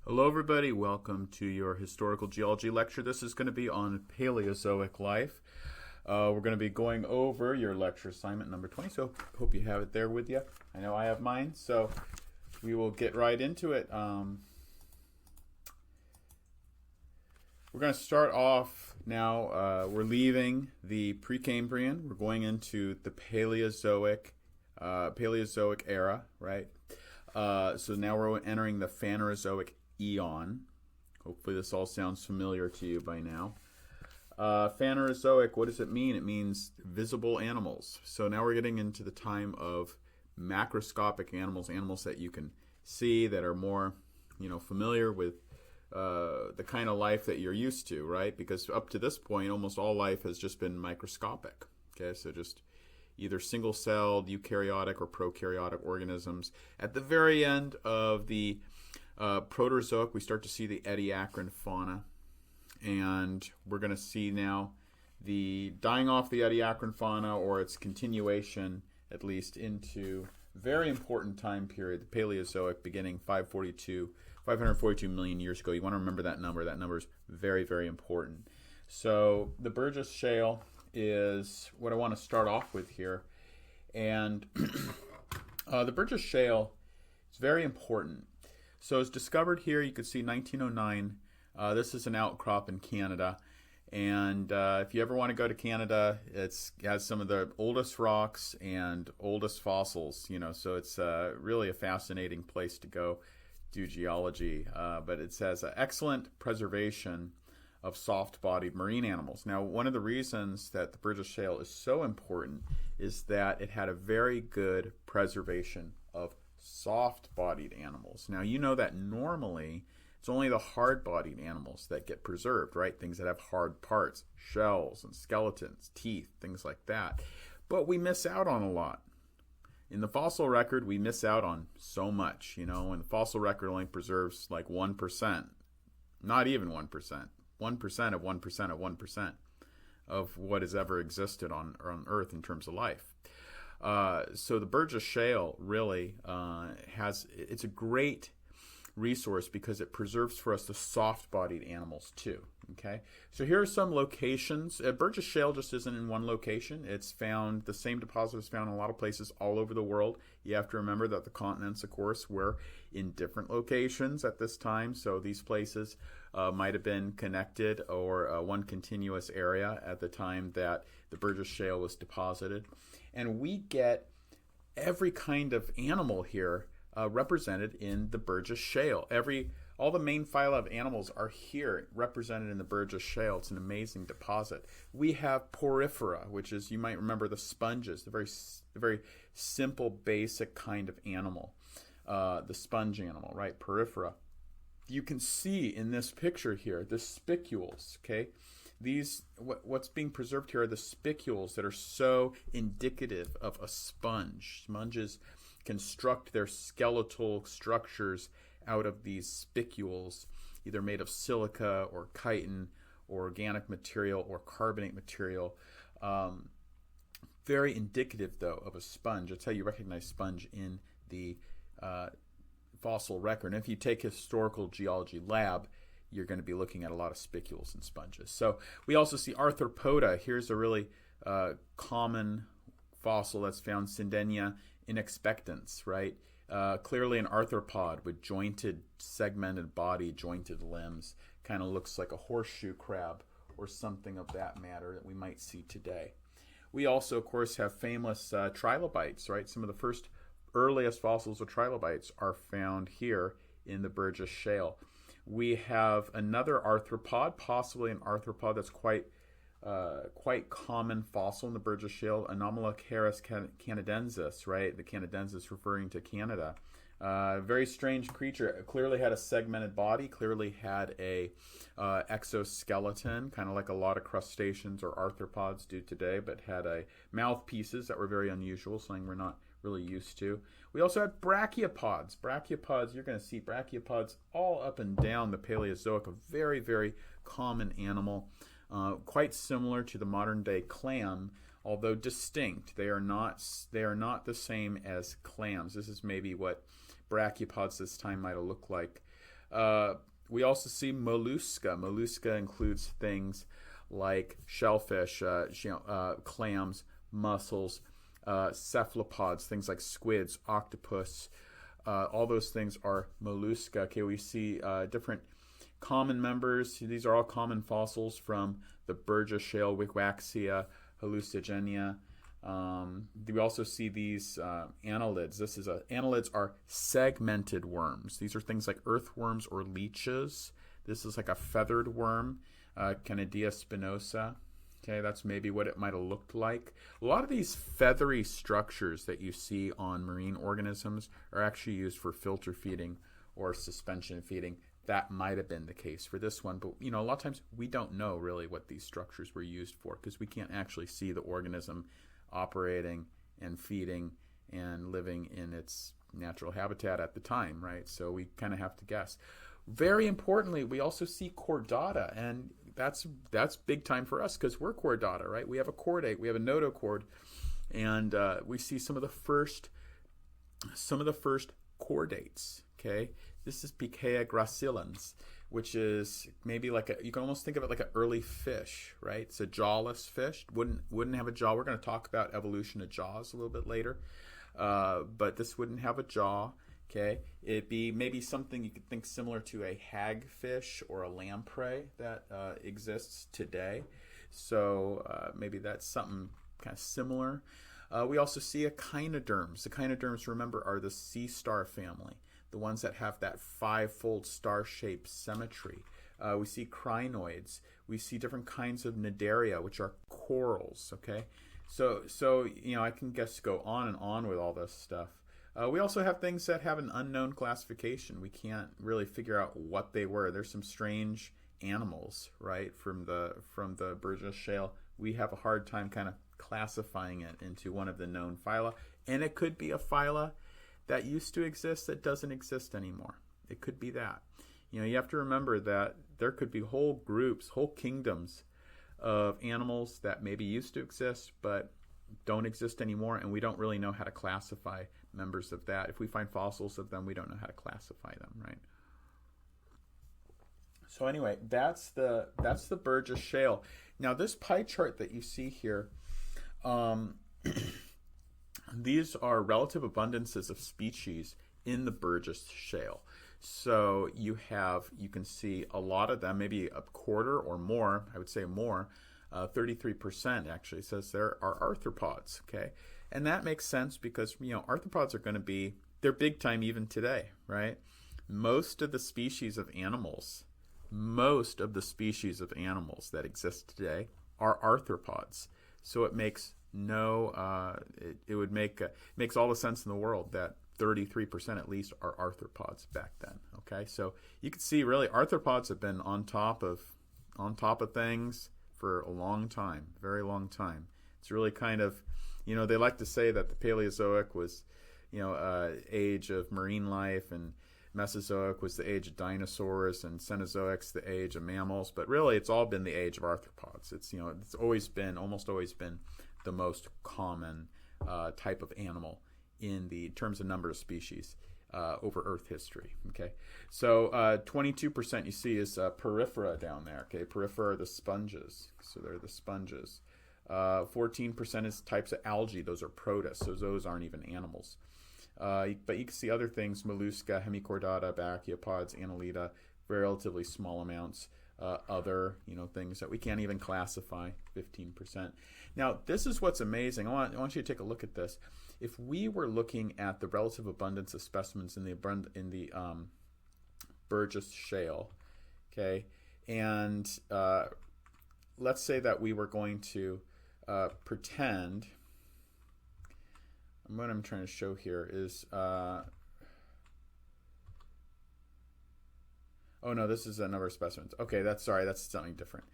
Hello, everybody. Welcome to your historical geology lecture. This is going to be on Paleozoic life. We're going to be going over your lecture assignment number 20, so hope you have it there with you. I know I have mine, so we will get right into it. We're going to start off now. We're leaving the Precambrian. We're going into the Paleozoic era, right? So now we're entering the Phanerozoic eon. Hopefully this all sounds familiar to you by now. Phanerozoic, what does it mean? It means visible animals. So now we're getting into the time of macroscopic animals, animals that you can see, that are more, familiar with the kind of life that you're used to, right? Because up to this point, almost all life has just been microscopic. Okay, so just either single-celled, eukaryotic, or prokaryotic organisms. At the very end of the Proterozoic, we start to see the Ediacaran fauna, and we're going to see now the dying off the Ediacaran fauna, or its continuation, at least, into very important time period, the Paleozoic, beginning 542 million years ago. You want to remember that number. That number is very, very important. So the Burgess Shale is what I want to start off with here. And the Burgess Shale is very important. So it's discovered here. You can see 1909. This is an outcrop in Canada. And if you ever want to go to Canada, it has some of the oldest rocks and oldest fossils, so it's really a fascinating place to go do geology. But it says excellent preservation of soft-bodied marine animals. Now, one of the reasons that the Burgess Shale is so important is that it had a very good preservation of soft-bodied animals. Now, you know that normally it's only the hard-bodied animals that get preserved, right? Things that have hard parts, shells and skeletons, teeth, things like that. But we miss out on a lot. In the fossil record, we miss out on so much, and the fossil record only preserves like 1%, not even 1%. 1% of 1% of 1% of what has ever existed on Earth in terms of life. So the Burgess Shale really it's a great resource because it preserves for us the soft-bodied animals too. Okay, so here are some locations. Burgess Shale just isn't in one location. It's found, the same deposit is found in a lot of places all over the world. You have to remember that the continents, of course, were in different locations at this time. So these places might have been connected, or one continuous area at the time that the Burgess Shale was deposited. And we get every kind of animal here represented in the Burgess Shale. All the main phyla of animals are here represented in the Burgess Shale. It's an amazing deposit. We have porifera, which is, you might remember, the sponges, the very simple, basic kind of animal, the sponge animal, right? Porifera. You can see in this picture here the spicules, okay? What's being preserved here are the spicules that are so indicative of a sponge. Sponges construct their skeletal structures out of these spicules, either made of silica or chitin or organic material or carbonate material. Very indicative, though, of a sponge. That's how you recognize sponge in the fossil record. And if you take historical geology lab, you're going to be looking at a lot of spicules and sponges. So we also see arthropoda. Here's a really common fossil that's found, Syndenia inexpectans, right? Clearly an arthropod with jointed, segmented body, jointed limbs. Kind of looks like a horseshoe crab or something of that matter that we might see today. We also, of course, have famous trilobites, right? Some of the earliest fossils of trilobites are found here in the Burgess Shale. We have another arthropod, possibly an arthropod that's quite common fossil in the Burgess Shale, Anomalocaris canadensis, right? The canadensis referring to Canada. Very strange creature. It clearly had a segmented body, clearly had a exoskeleton, kind of like a lot of crustaceans or arthropods do today, but had mouthpieces that were very unusual, something we're not really used to. We also had brachiopods. Brachiopods, you're going to see brachiopods all up and down the Paleozoic, a very, very common animal. Quite similar to the modern day clam, although distinct. They are not the same as clams. This is maybe what brachiopods this time might have looked like. We also see mollusca. Mollusca includes things like shellfish, clams, mussels, cephalopods, things like squids, octopus. All those things are mollusca. Okay, we see different common members. These are all common fossils from the Burgess Shale, Wickwachsia, hallucigenia. We also see these annelids. Annelids are segmented worms. These are things like earthworms or leeches. This is like a feathered worm, Canidia spinosa. Okay, that's maybe what it might have looked like. A lot of these feathery structures that you see on marine organisms are actually used for filter feeding or suspension feeding. That might have been the case for this one, but a lot of times we don't know really what these structures were used for because we can't actually see the organism operating and feeding and living in its natural habitat at the time, right? So we kind of have to guess. Very importantly, we also see chordata, and that's big time for us because we're chordata, right? We have a chordate, we have a notochord, and we see some of the first chordates. Okay, this is Pichea gracilans, which is maybe you can almost think of it like an early fish, right? It's a jawless fish. Wouldn't have a jaw. We're going to talk about evolution of jaws a little bit later, but this wouldn't have a jaw. Okay, it'd be maybe something you could think similar to a hagfish or a lamprey that exists today. So maybe that's something kind of similar. We also see echinoderms. Echinoderms, remember, are the sea star family, the ones that have that five-fold star-shaped symmetry. We see crinoids. We see different kinds of cnidaria, which are corals. Okay, so I can guess go on and on with all this stuff. We also have things that have an unknown classification. We can't really figure out what they were. There's some strange animals, right, from the Burgess Shale. We have a hard time kind of classifying it into one of the known phyla, and it could be a phyla that used to exist that doesn't exist anymore. It could be that. You have to remember that there could be whole groups, whole kingdoms of animals that maybe used to exist but don't exist anymore, and we don't really know how to classify members of that. If we find fossils of them, we don't know how to classify them, right? So anyway, that's the Burgess Shale. Now this pie chart that you see here, these are relative abundances of species in the Burgess Shale. So you can see a lot of them, maybe a quarter or more, I would say more, 33% actually says there are arthropods, okay? And that makes sense because, arthropods are going to be, they're big time even today, right? Most of the species of animals that exist today are arthropods. So it makes makes all the sense in the world that 33% at least are arthropods back then, okay? So you can see really arthropods have been on top of things for a long time, very long time. It's really kind of, they like to say that the Paleozoic was, age of marine life, and Mesozoic was the age of dinosaurs, and Cenozoic's the age of mammals. But really, it's all been the age of arthropods. It's it's almost always been the most common type of animal in the terms of number of species over Earth history. Okay, so 22% you see is porifera down there. Okay, porifera are the sponges, so they're the sponges. 14% is types of algae. Those are protists, so those aren't even animals. But you can see other things: mollusca, hemichordata, brachiopods, annelida, relatively small amounts. Other things that we can't even classify, 15%. Now this is what's amazing. I want you to take a look at this. If we were looking at the relative abundance of specimens in the Burgess Shale, okay, and let's say that we were going to pretend. What I'm trying to show here is. Oh no, this is a number of specimens. Okay, that's something different.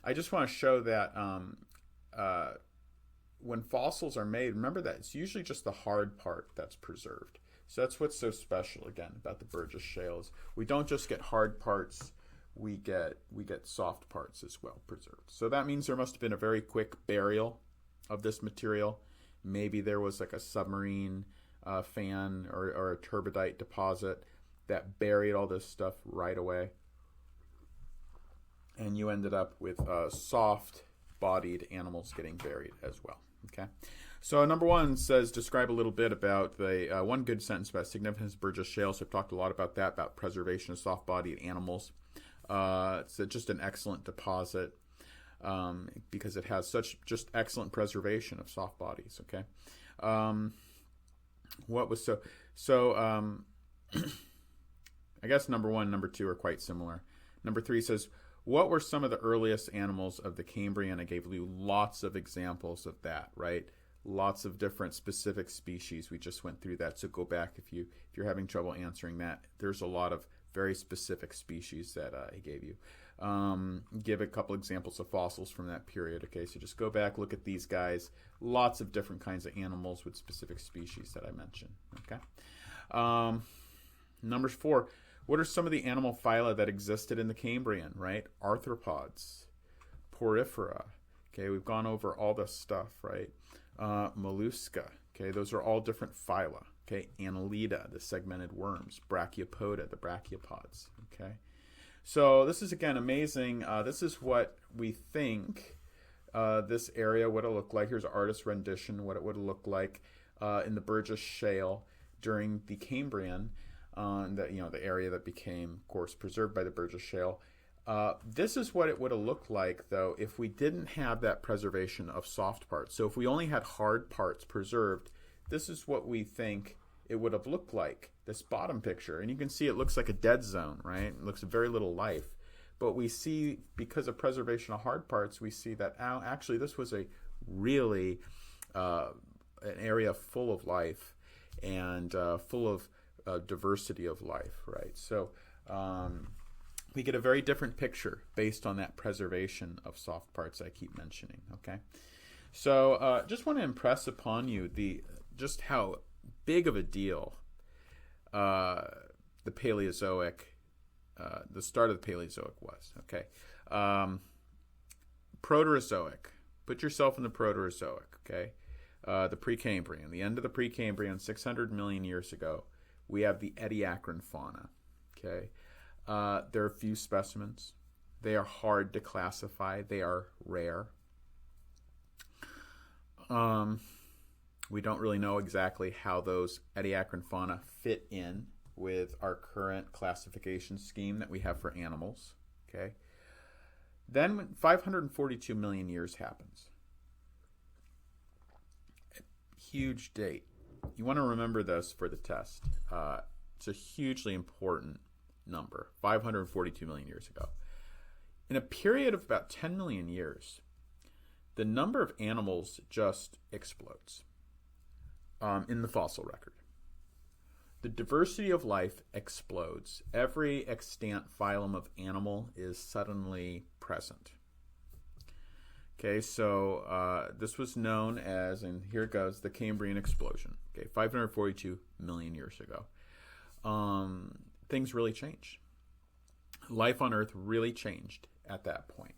I just want to show that when fossils are made, remember that it's usually just the hard part that's preserved. So that's what's so special again about the Burgess Shales. We don't just get hard parts, we get soft parts as well preserved. So that means there must have been a very quick burial of this material. Maybe there was like a submarine fan or a turbidite deposit that buried all this stuff right away. And you ended up with soft-bodied animals getting buried as well. Okay, so number one says describe a little bit about the one good sentence about significance of Burgess Shale. So I've talked a lot about that, about preservation of soft-bodied animals. It's just an excellent deposit because it has such just excellent preservation of soft bodies. Okay, what was so? I guess number one, and number two are quite similar. Number three says, what were some of the earliest animals of the Cambrian? I gave you lots of examples of that, right? Lots of different specific species. We just went through that. So go back if you're having trouble answering that. There's a lot of very specific species that I gave you. Give a couple examples of fossils from that period. Okay, so just go back, look at these guys. Lots of different kinds of animals with specific species that I mentioned. Okay. Number four. What are some of the animal phyla that existed in the Cambrian, right? Arthropods, porifera. Okay, we've gone over all this stuff, right? Mollusca. Okay, those are all different phyla. Okay, Annelida, the segmented worms. Brachiopoda, the brachiopods. Okay, so this is, again, amazing. This is what we think this area would have looked like. Here's an artist's rendition, what it would have looked like in the Burgess Shale during the Cambrian. The area that became, of course, preserved by the Burgess Shale. This is what it would have looked like, though, if we didn't have that preservation of soft parts. So if we only had hard parts preserved, this is what we think it would have looked like, this bottom picture. And you can see it looks like a dead zone, right? It looks very little life. But we see, because of preservation of hard parts, we see that actually this was a really an area full of life and full of diversity of life, right? So we get a very different picture based on that preservation of soft parts I keep mentioning. Okay, so just want to impress upon you just how big of a deal the Paleozoic, the start of the Paleozoic was. Okay, Proterozoic. Put yourself in the Proterozoic. Okay, the Precambrian, the end of the Precambrian, 600 million years ago. We have the Ediacaran fauna. Okay, there are few specimens. They are hard to classify. They are rare. We don't really know exactly how those Ediacaran fauna fit in with our current classification scheme that we have for animals. Okay, then when 542 million years happens. Huge date. You want to remember this for the test. It's a hugely important number, 542 million years ago. In a period of about 10 million years, the number of animals just explodes in the fossil record. The diversity of life explodes. Every extant phylum of animal is suddenly present. Okay, so this was known as, and here it goes, the Cambrian explosion. Okay, 542 million years ago. Things really changed. Life on Earth really changed at that point.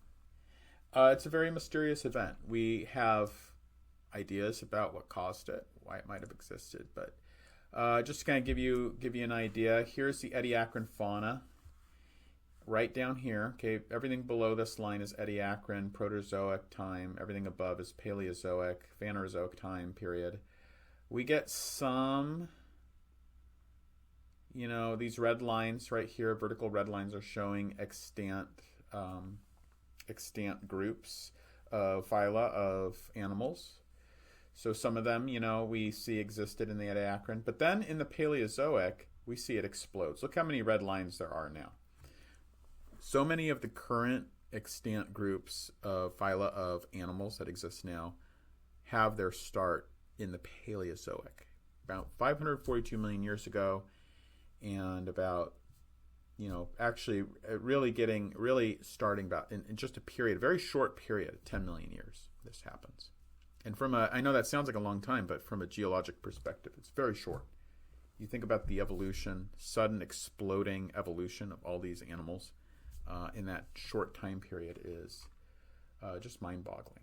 It's a very mysterious event. We have ideas about what caused it, why it might have existed, but just to kind of give you an idea, here's the Ediacaran fauna. Right down here, okay, everything below this line is Ediacaran, Proterozoic time. Everything above is Paleozoic, Phanerozoic time period. We get some, these red lines right here, vertical red lines are showing extant groups of phyla of animals. So some of them, we see existed in the Ediacaran. But then in the Paleozoic, we see it explodes. Look how many red lines there are now. So many of the current extant groups of phyla of animals that exist now have their start in the Paleozoic, about 542 million years ago, and about, actually really starting about in just a period, a very short period, 10 million years, this happens. And I know that sounds like a long time, but from a geologic perspective, it's very short. You think about the evolution, sudden exploding evolution of all these animals in that short time period is just mind-boggling.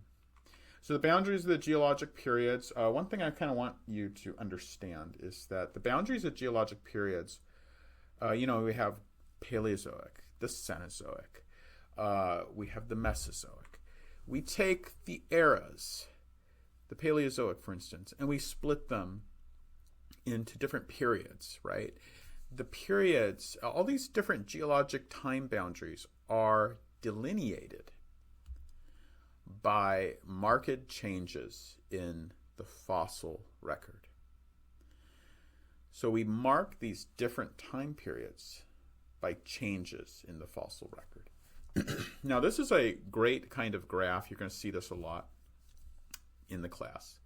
So the boundaries of the geologic periods, one thing I kind of want you to understand is that the boundaries of geologic periods We have Paleozoic, the Cenozoic, we have the Mesozoic. We take the eras, the Paleozoic, for instance, and we split them into different periods, right? The periods, all these different geologic time boundaries are delineated by marked changes in the fossil record. So we mark these different time periods by changes in the fossil record. Now, this is a great kind of graph. You're going to see this a lot in the class.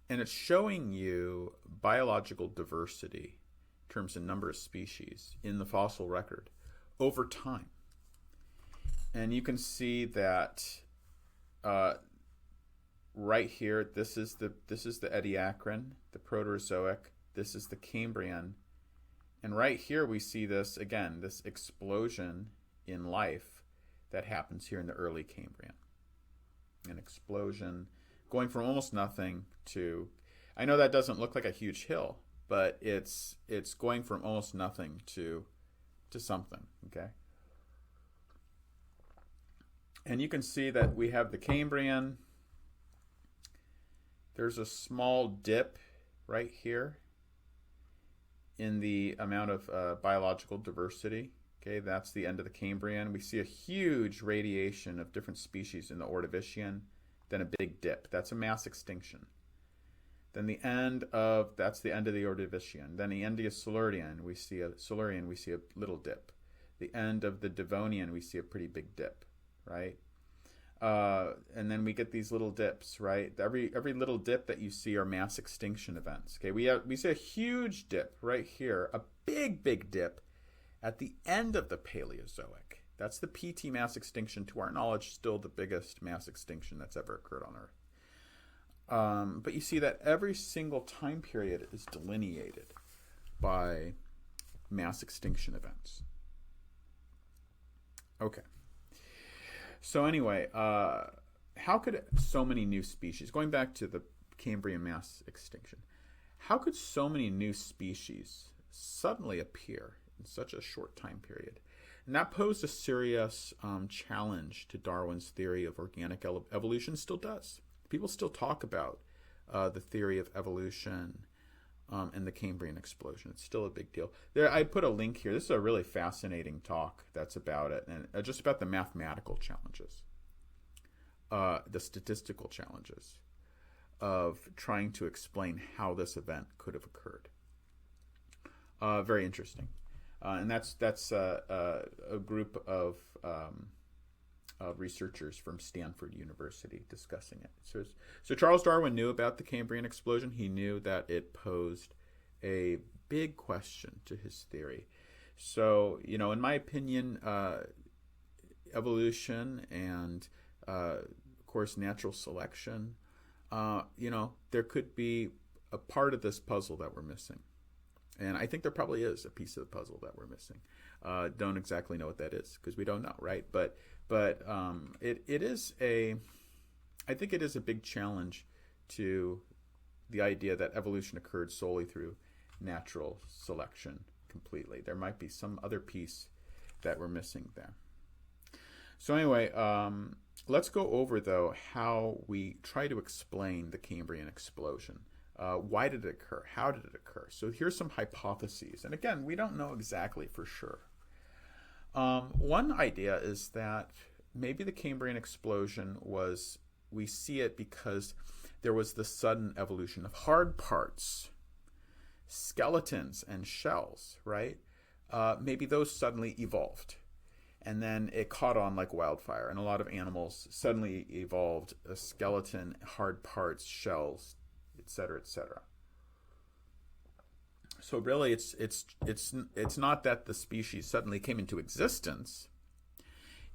And it's showing you biological diversity in terms of number of species in the fossil record over time. And you can see that right here, this is the Ediacaran, the Proterozoic. This is the Cambrian. And right here we see this, again, this explosion in life that happens here in the early Cambrian. An explosion going from almost nothing to, I know that doesn't look like a huge hill, but it's going from almost nothing to something, okay? And you can see that we have the Cambrian. There's a small dip right here in the amount of biological diversity. Okay, that's the end of the Cambrian. We see a huge radiation of different species in the Ordovician, then a big dip. That's a mass extinction. Then that's the end of the Ordovician. Then the end of the Silurian, we see a little dip. The end of the Devonian, we see a pretty big dip, right? And then we get these little dips, right? Every little dip that you see are mass extinction events. Okay, we see a huge dip right here, a big dip at the end of the Paleozoic. That's the PT mass extinction, to our knowledge, still the biggest mass extinction that's ever occurred on Earth. But you see that every single time period is delineated by mass extinction events. Okay. So anyway, how could so many new species, going back to the Cambrian mass extinction, how could so many new species suddenly appear in such a short time period? And that posed a serious challenge to Darwin's theory of organic evolution. Still does. People still talk about the theory of evolution and the Cambrian explosion. It's still a big deal. I put a link here. This is a really fascinating talk that's about it, and just about the mathematical challenges, the statistical challenges of trying to explain how this event could have occurred. Very interesting. And that's a group of researchers from Stanford University discussing it. So Charles Darwin knew about the Cambrian explosion. He knew that it posed a big question to his theory. So, in my opinion, evolution and, of course, natural selection, there could be a part of this puzzle that we're missing. And I think there probably is a piece of the puzzle that we're missing. Don't exactly know what that is because we don't know, right? But I think it is a big challenge to the idea that evolution occurred solely through natural selection completely. There might be some other piece that we're missing there. So anyway, let's go over, though, how we try to explain the Cambrian explosion. Why did it occur? How did it occur? So here's some hypotheses. And again, we don't know exactly for sure. One idea is that maybe the Cambrian explosion we see it because there was the sudden evolution of hard parts, skeletons and shells, right? Maybe those suddenly evolved. And then it caught on like wildfire. And a lot of animals suddenly evolved a skeleton, hard parts, shells, etc., etc. So really, it's not that the species suddenly came into existence.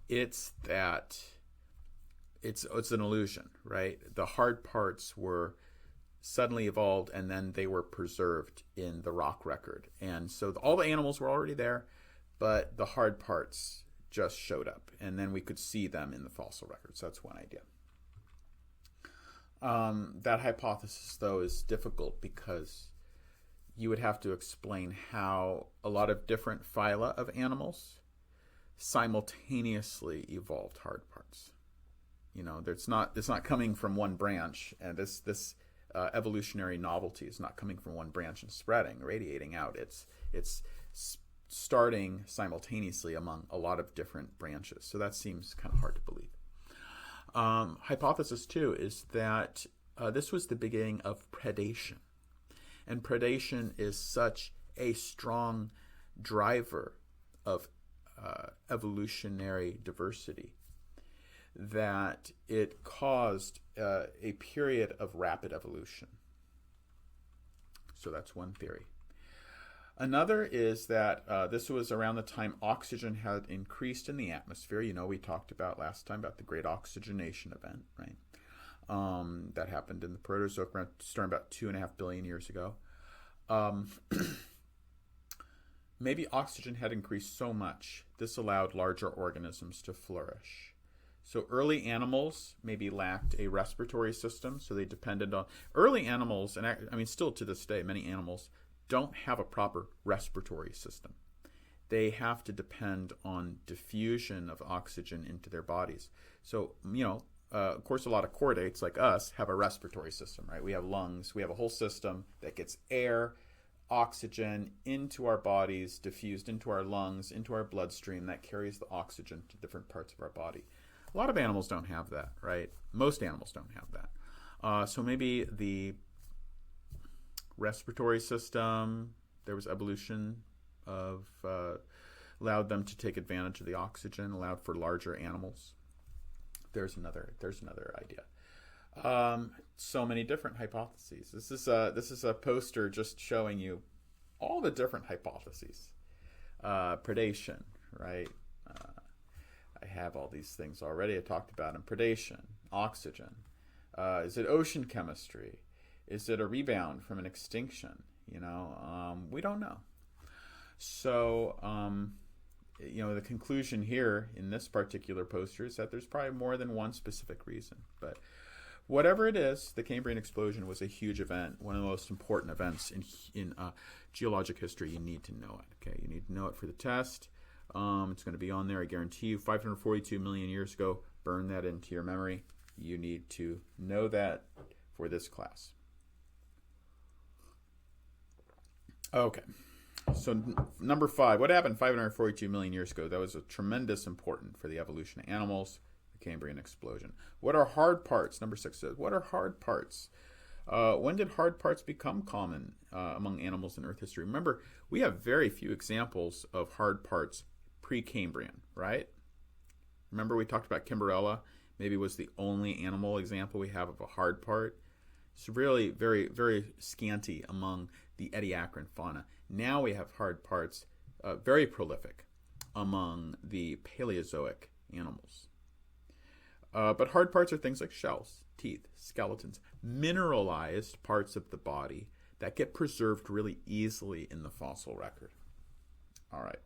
It's that it's an illusion, right? The hard parts were suddenly evolved, and then they were preserved in the rock record. And so all the animals were already there, but the hard parts just showed up, and then we could see them in the fossil records. That's one idea. That hypothesis, though, is difficult because you would have to explain how a lot of different phyla of animals simultaneously evolved hard parts. It's not coming from one branch, and this evolutionary novelty is not coming from one branch and spreading, radiating out. It's starting simultaneously among a lot of different branches. So that seems kind of hard to believe. Hypothesis 2 is that this was the beginning of predation. And predation is such a strong driver of evolutionary diversity that it caused a period of rapid evolution. So that's one theory. Another is that this was around the time oxygen had increased in the atmosphere. We talked about last time about the Great Oxygenation Event, right? That happened in the Proterozoic, starting about 2.5 billion years ago. Maybe oxygen had increased so much, this allowed larger organisms to flourish. So early animals maybe lacked a respiratory system, so they depended on... Early animals, and still to this day, many animals don't have a proper respiratory system. They have to depend on diffusion of oxygen into their bodies. So, of course, a lot of chordates like us have a respiratory system, right? We have lungs. We have a whole system that gets air, oxygen into our bodies, diffused into our lungs, into our bloodstream, that carries the oxygen to different parts of our body. A lot of animals don't have that, right? Most animals don't have that. So maybe the respiratory system, there was evolution of allowed them to take advantage of the oxygen, allowed for larger animals. There's another idea. So many different hypotheses. This is a poster just showing you all the different hypotheses. Predation, right? I have all these things already. I talked about them. Predation, oxygen. Is it ocean chemistry? Is it a rebound from an extinction? We don't know. So, the conclusion here in this particular poster is that there's probably more than one specific reason. But whatever it is, the Cambrian explosion was a huge event, one of the most important events in geologic history. You need to know it. Okay, you need to know it for the test. It's going to be on there, I guarantee you. 542 million years ago. Burn that into your memory. You need to know that for this class. Okay, so number 5. What happened 542 million years ago? That was a tremendous important for the evolution of animals, the Cambrian explosion. What are hard parts? Number 6 says, what are hard parts? When did hard parts become common among animals in Earth history? Remember, we have very few examples of hard parts pre-Cambrian, right? Remember we talked about Kimberella, maybe was the only animal example we have of a hard part. It's really very, very scanty among the Ediacaran fauna. Now we have hard parts, very prolific among the Paleozoic animals. But hard parts are things like shells, teeth, skeletons, mineralized parts of the body that get preserved really easily in the fossil record. All right.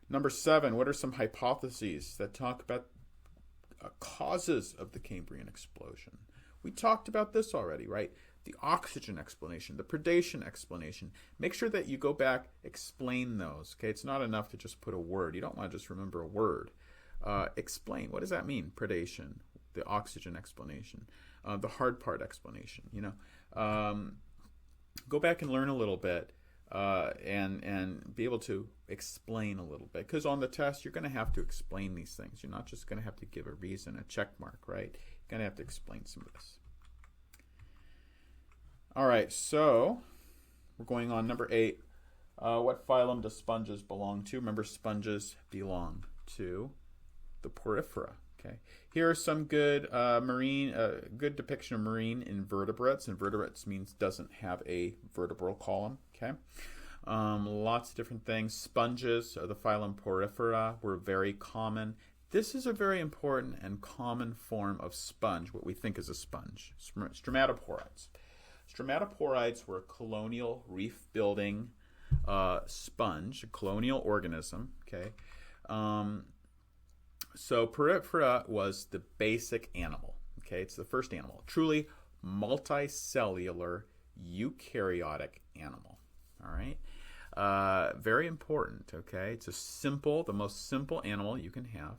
Number 7, what are some hypotheses that talk about causes of the Cambrian explosion? We talked about this already, right? The oxygen explanation, the predation explanation. Make sure that you go back, explain those. Okay, it's not enough to just put a word. You don't want to just remember a word. Explain. What does that mean? Predation, the oxygen explanation, the hard part explanation. Go back and learn a little bit and be able to explain a little bit. Because on the test, you're going to have to explain these things. You're not just going to have to give a reason, a check mark, right? You're going to have to explain some of this. All right, so we're going on number 8. What phylum do sponges belong to? Remember, sponges belong to the porifera. Okay, here are some good good depiction of marine invertebrates. Invertebrates means doesn't have a vertebral column. Okay, lots of different things. Sponges of the phylum Porifera were very common. This is a very important and common form of sponge, what we think is a sponge. Stromatoporites. Stromatoporites were a colonial reef-building sponge, a colonial organism. Okay. So Porifera was the basic animal. Okay, it's the first animal, truly multicellular eukaryotic animal. All right. Very important, okay? It's the most simple animal you can have.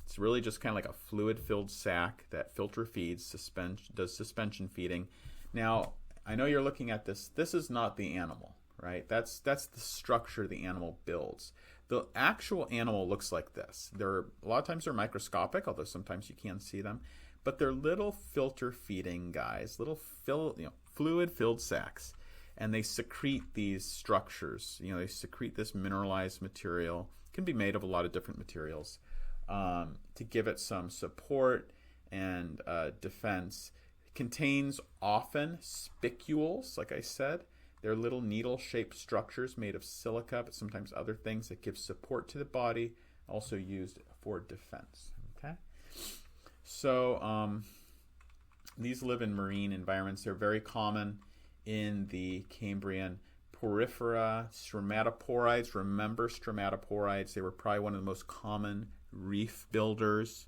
It's really just kind of like a fluid-filled sac that filter feeds, does suspension feeding. Now, I know you're looking at this. This is not the animal, right? That's the structure the animal builds. The actual animal looks like this. A lot of times they're microscopic, although sometimes you can see them. But they're little filter-feeding guys, little fluid-filled sacs. And they secrete these structures. They secrete this mineralized material. It can be made of a lot of different materials to give it some support and defense. It contains often spicules, like I said. They're little needle-shaped structures made of silica, but sometimes other things that give support to the body, also used for defense. Okay, so these live in marine environments. They're very common in the Cambrian. Porifera, stromatoporides. Remember stromatoporides. They were probably one of the most common reef builders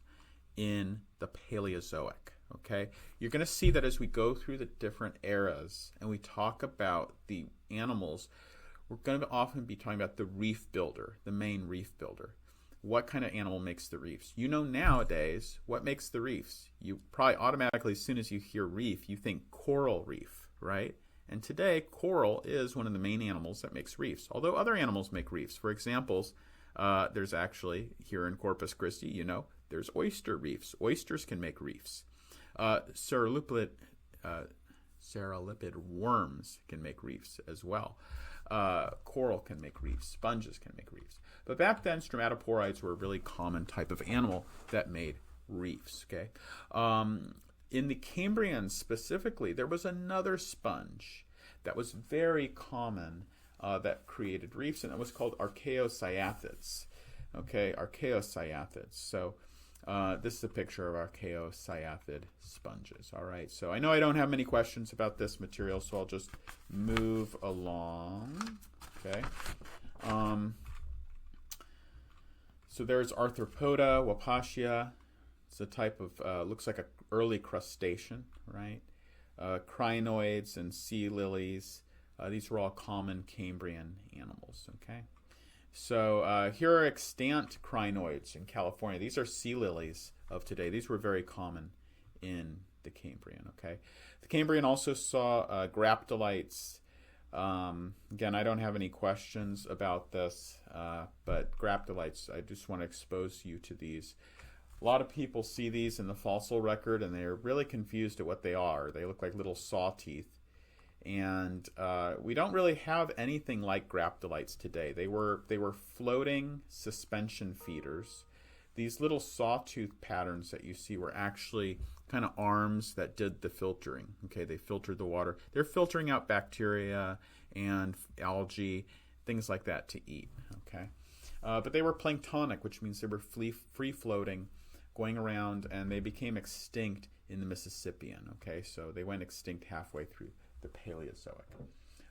in the Paleozoic. Okay, you're going to see that as we go through the different eras and we talk about the animals, we're going to often be talking about the reef builder, the main reef builder. What kind of animal makes the reefs? Nowadays, what makes the reefs? You probably automatically, as soon as you hear reef, you think coral reef, right? And today, coral is one of the main animals that makes reefs, although other animals make reefs. For examples, there's actually, here in Corpus Christi, there's oyster reefs. Oysters can make reefs. Serralipid worms can make reefs as well. Coral can make reefs. Sponges can make reefs. But back then, stromatoporides were a really common type of animal that made reefs. Okay. In the Cambrian specifically, there was another sponge that was very common that created reefs, and it was called archaeocyathids. Okay, archaeocyathids. So this is a picture of archaeocyathid sponges. All right, so I know I don't have many questions about this material, so I'll just move along. Okay. So there's Arthropoda, Wapatia. It's a type of, looks like an early crustacean, right? Crinoids and sea lilies. These were all common Cambrian animals, okay? So here are extant crinoids in California. These are sea lilies of today. These were very common in the Cambrian, okay? The Cambrian also saw graptolites. Again, I don't have any questions about this, but graptolites, I just want to expose you to these. A lot of people see these in the fossil record, and they're really confused at what they are. They look like little saw teeth. And we don't really have anything like graptolites today. They were floating suspension feeders. These little sawtooth patterns that you see were actually kind of arms that did the filtering. Okay, they filtered the water. They're filtering out bacteria and algae, things like that to eat. Okay, but they were planktonic, which means they were free floating, going around, and they became extinct in the Mississippian. Okay, so they went extinct halfway through the Paleozoic.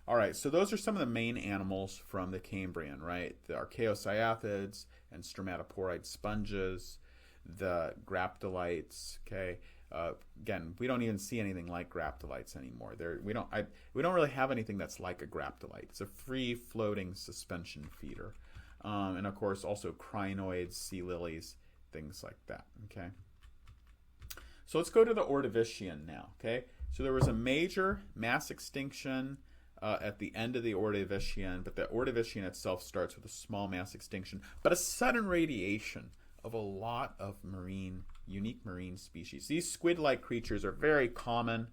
All right, so those are some of the main animals from the Cambrian, right? The archaeocyathids and stromatoporide sponges, the graptolites. Okay, again, we don't even see anything like graptolites anymore. We don't really have anything that's like a graptolite. It's a free floating suspension feeder, and of course also crinoids, sea lilies, things like that. Okay. So let's go to the Ordovician now. Okay. So there was a major mass extinction at the end of the Ordovician, but the Ordovician itself starts with a small mass extinction, but a sudden radiation of a lot of unique marine species. These squid-like creatures are very common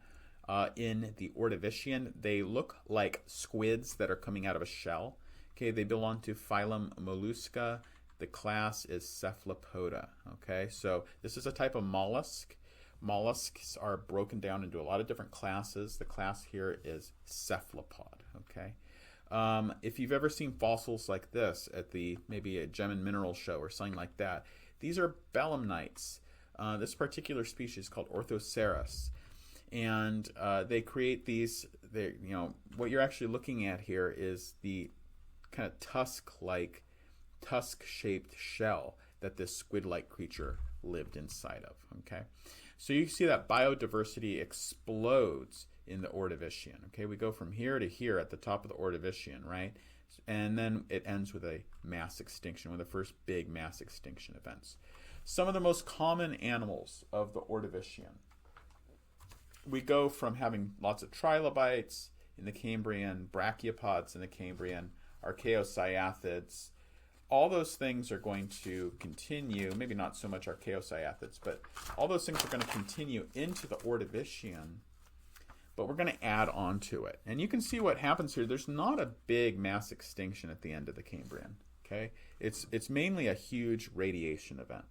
in the Ordovician. They look like squids that are coming out of a shell. Okay, they belong to phylum Mollusca. The class is Cephalopoda. Okay, so this is a type of mollusk. Mollusks are broken down into a lot of different classes. The class here is cephalopod. Okay, if you've ever seen fossils like this at maybe a gem and mineral show or something like that, these are belemnites. This particular species is called Orthoceras, and they create these. What you're actually looking at here is the kind of tusk-shaped shell that this squid-like creature lived inside of. Okay. So you see that biodiversity explodes in the Ordovician. Okay, we go from here to here at the top of the Ordovician, right? And then it ends with a mass extinction, one of the first big mass extinction events. Some of the most common animals of the Ordovician. We go from having lots of trilobites in the Cambrian, brachiopods in the Cambrian, archaeocyathids. All those things are going to continue, maybe not so much archaeocyathids, but all those things are going to continue into the Ordovician, but we're going to add on to it. And you can see what happens here. There's not a big mass extinction at the end of the Cambrian. Okay, it's mainly a huge radiation event.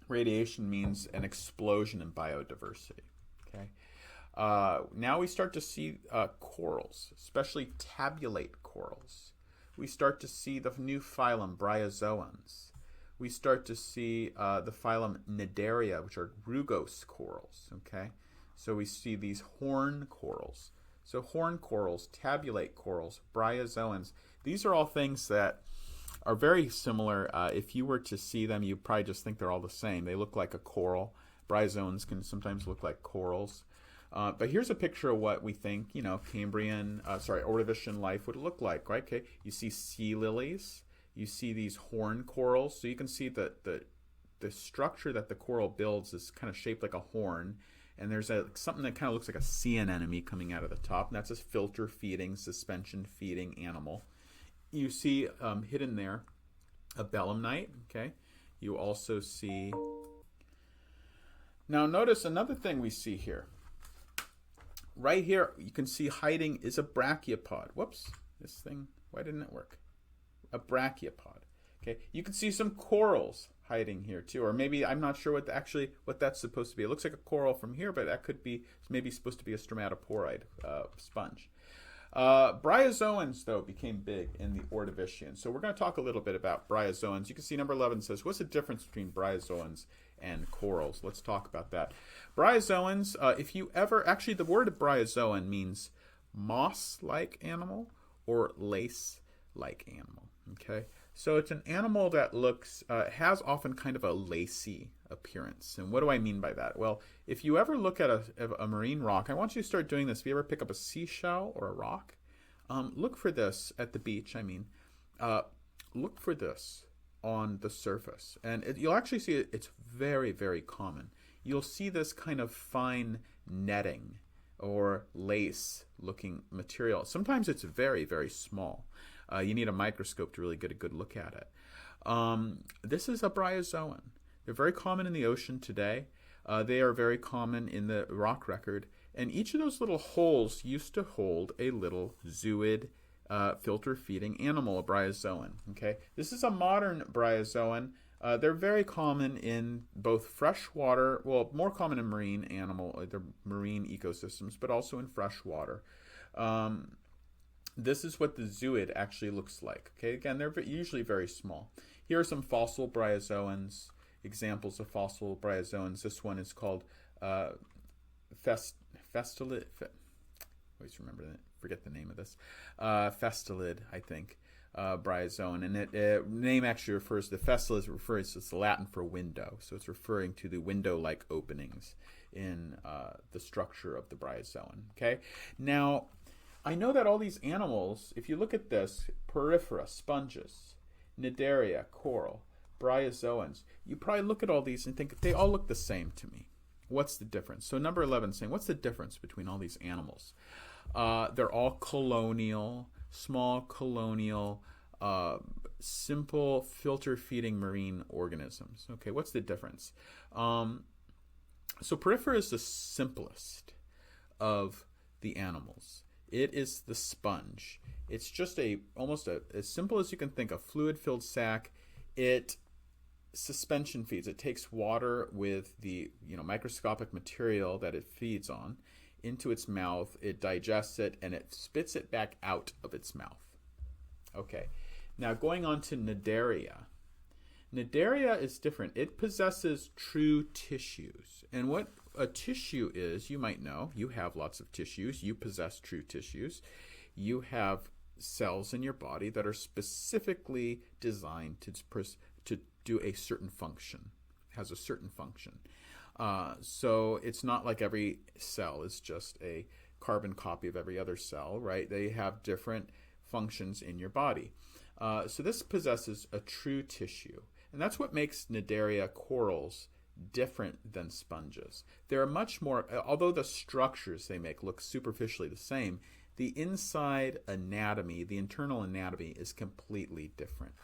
Radiation means an explosion in biodiversity. Okay, now we start to see corals, especially tabulate corals. We start to see the new phylum Bryozoans. We start to see the phylum Cnidaria, which are rugose corals. Okay, so we see these horn corals. So horn corals, tabulate corals, bryozoans. These are all things that are very similar. If you were to see them, you probably just think they're all the same. They look like a coral. Bryozoans can sometimes look like corals. But here's a picture of what we think, Ordovician life would look like, right? Okay, you see sea lilies, you see these horn corals, so you can see that the structure that the coral builds is kind of shaped like a horn, and there's something that kind of looks like a sea anemone coming out of the top, and that's a filter feeding, suspension feeding animal. You see hidden there a belemnite, okay? You also see... Now notice another thing we see here. Right here, you can see hiding is a brachiopod. Whoops, this thing, why didn't it work? A brachiopod. Okay, you can see some corals hiding here too, or maybe I'm not sure what that's supposed to be. It looks like a coral from here, but that could be maybe supposed to be a stromatoporoid sponge. Bryozoans, though, became big in the Ordovician. So we're going to talk a little bit about bryozoans. You can see number 11 says, what's the difference between bryozoans and corals? Let's talk about that. Bryozoans, actually the word bryozoan means moss-like animal or lace-like animal. Okay, so it's an animal that has often kind of a lacy appearance. And what do I mean by that? Well, if you ever look at a marine rock, I want you to start doing this. If you ever pick up a seashell or a rock, look for this at the beach. Look for this on the surface. And you'll actually see it's very, very common. You'll see this kind of fine netting or lace-looking material. Sometimes it's very, very small. You need a microscope to really get a good look at it. This is a bryozoan. They're very common in the ocean today. They are very common in the rock record. And each of those little holes used to hold a little zooid filter-feeding animal, a bryozoan. Okay, this is a modern bryozoan. They're very common in both freshwater, well, more common in marine marine ecosystems, but also in freshwater. This is what the zooid actually looks like. Okay, again, they're usually very small. Here are some fossil bryozoans, examples of fossil bryozoans. This one is called Festalid. Always forget the name of this. Festalid, I think, bryozoan, and the name actually refers to it's Latin for window, so it's referring to the window-like openings in the structure of the bryozoan. Okay, now. I know that all these animals, if you look at this, porifera, sponges, Cnidaria, coral, bryozoans, you probably look at all these and think they all look the same to me. What's the difference? So number 11 is saying, what's the difference between all these animals? They're all colonial, small colonial, simple filter-feeding marine organisms. Okay, what's the difference? So porifera is the simplest of the animals. It is the sponge. It's just almost as simple as you can think, a fluid-filled sac. It suspension feeds. It takes water with the microscopic material that it feeds on into its mouth. It digests it and it spits it back out of its mouth. Okay, now going on to Cnidaria. Cnidaria is different. It possesses true tissues. And what a tissue is, you might know. You have lots of tissues. You possess true tissues. You have cells in your body that are specifically designed to do a certain function, has a certain function. So it's not like every cell is just a carbon copy of every other cell, right? They have different functions in your body. So this possesses a true tissue. And that's what makes Cnidaria corals different than sponges. They're much more, although the structures they make look superficially the same, the inside anatomy, the internal anatomy, is completely different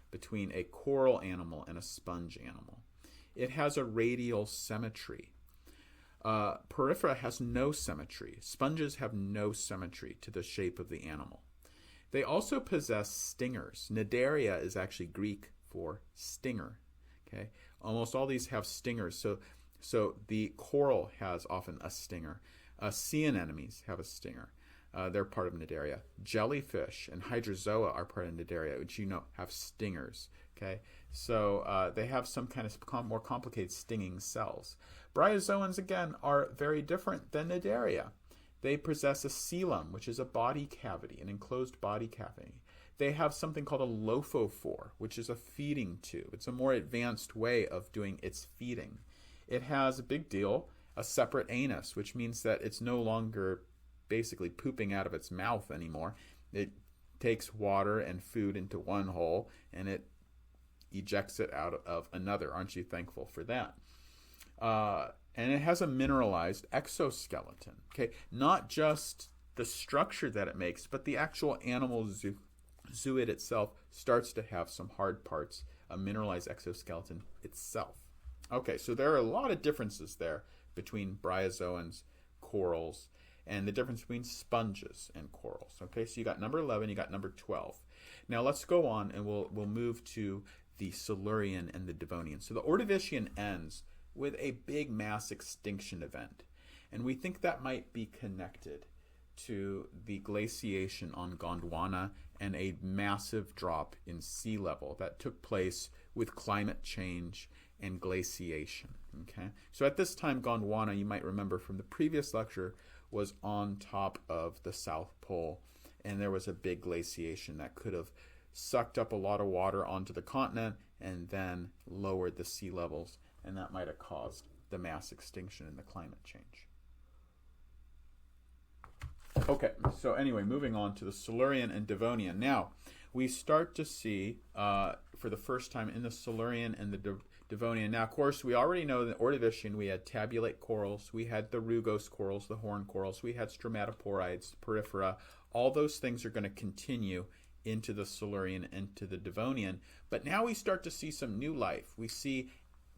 between a coral animal and a sponge animal. It has a radial symmetry. Porifera has no symmetry. Sponges have no symmetry to the shape of the animal. They also possess stingers. Cnidaria is actually Greek for stinger. Okay, almost all these have stingers. So the coral has often a stinger. Sea anemones have a stinger. They're part of Cnidaria. Jellyfish and hydrozoa are part of Cnidaria, which have stingers. Okay, so they have some kind of more complicated stinging cells. Bryozoans, again, are very different than Cnidaria. They possess a coelom, which is a body cavity, an enclosed body cavity. They have something called a lophophore, which is a feeding tube. It's a more advanced way of doing its feeding. It has a big deal, a separate anus, which means that it's no longer basically pooping out of its mouth anymore. It takes water and food into one hole, and it ejects it out of another. Aren't you thankful for that? And it has a mineralized exoskeleton. Okay, not just the structure that it makes, but the actual animal zooid itself starts to have some hard parts, a mineralized exoskeleton itself. Okay, so there are a lot of differences there between bryozoans, corals, and the difference between sponges and corals. Okay, so you got number 11, you got number 12. Now let's go on and we'll move to the Silurian and the Devonian. So the Ordovician ends with a big mass extinction event. And we think that might be connected to the glaciation on Gondwana and a massive drop in sea level that took place with climate change and glaciation. Okay, so at this time, Gondwana, you might remember from the previous lecture, was on top of the South Pole, and there was a big glaciation that could have sucked up a lot of water onto the continent and then lowered the sea levels, and that might have caused the mass extinction and the climate change. Okay, so anyway, moving on to the Silurian and Devonian. Now, we start to see, for the first time in the Silurian and the Devonian. Now, of course, we already know that Ordovician, we had tabulate corals, we had the rugose corals, the horn corals, we had stromatoporides, porifera. All those things are going to continue into the Silurian and to the Devonian. But now we start to see some new life. We see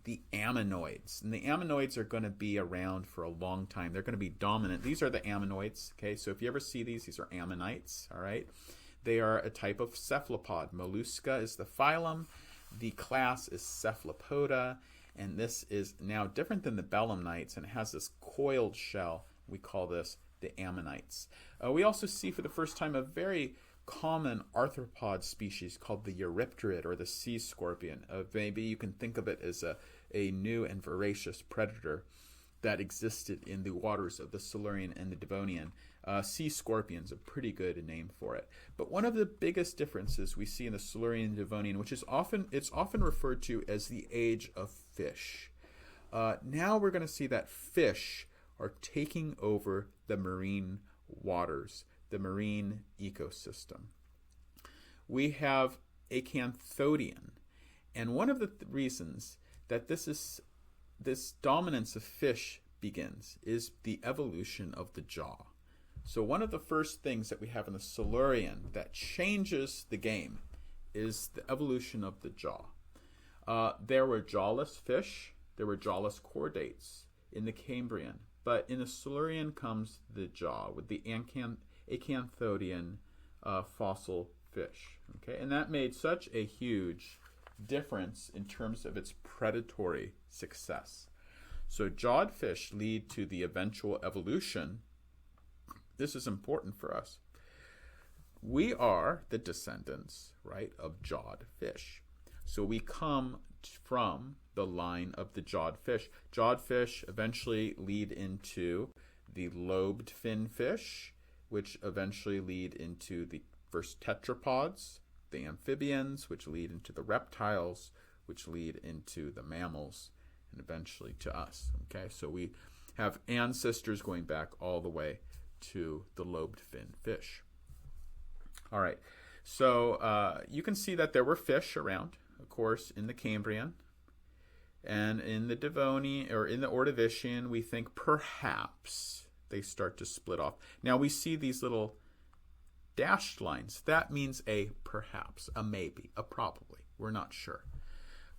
the ammonoids. And the ammonoids are going to be around for a long time. They're going to be dominant. These are the ammonoids. Okay, so if you ever see these are ammonites. All right, they are a type of cephalopod. Mollusca is the phylum. The class is Cephalopoda, and this is now different than the belemnites, and it has this coiled shell. We call this the ammonites. We also see for the first time a very common arthropod species called the Eurypterid, or the sea scorpion. Maybe you can think of it as a new and voracious predator that existed in the waters of the Silurian and the Devonian. Sea scorpion's a pretty good name for it. But one of the biggest differences we see in the Silurian and Devonian, which is often referred to as the age of fish. Now we're going to see that fish are taking over the marine waters, the marine ecosystem. We have acanthodian, and one of the reasons that this dominance of fish begins is the evolution of the jaw. So one of the first things that we have in the Silurian that changes the game is the evolution of the jaw. There were jawless fish, there were jawless chordates in the Cambrian, but in the Silurian comes the jaw with the acanthodian fossil fish. Okay, and that made such a huge difference in terms of its predatory success. So jawed fish lead to the eventual evolution. This is important for us. We are the descendants, right, of jawed fish. So we come from the line of the jawed fish. Jawed fish eventually lead into the lobed fin fish, which eventually lead into the first tetrapods, the amphibians, which lead into the reptiles, which lead into the mammals, and eventually to us. Okay, so we have ancestors going back all the way to the lobed fin fish. All right, so you can see that there were fish around, of course, in the Cambrian. And in the Devonian, or in the Ordovician, we think perhaps they start to split off. Now we see these little dashed lines. That means a perhaps, a maybe, a probably. We're not sure.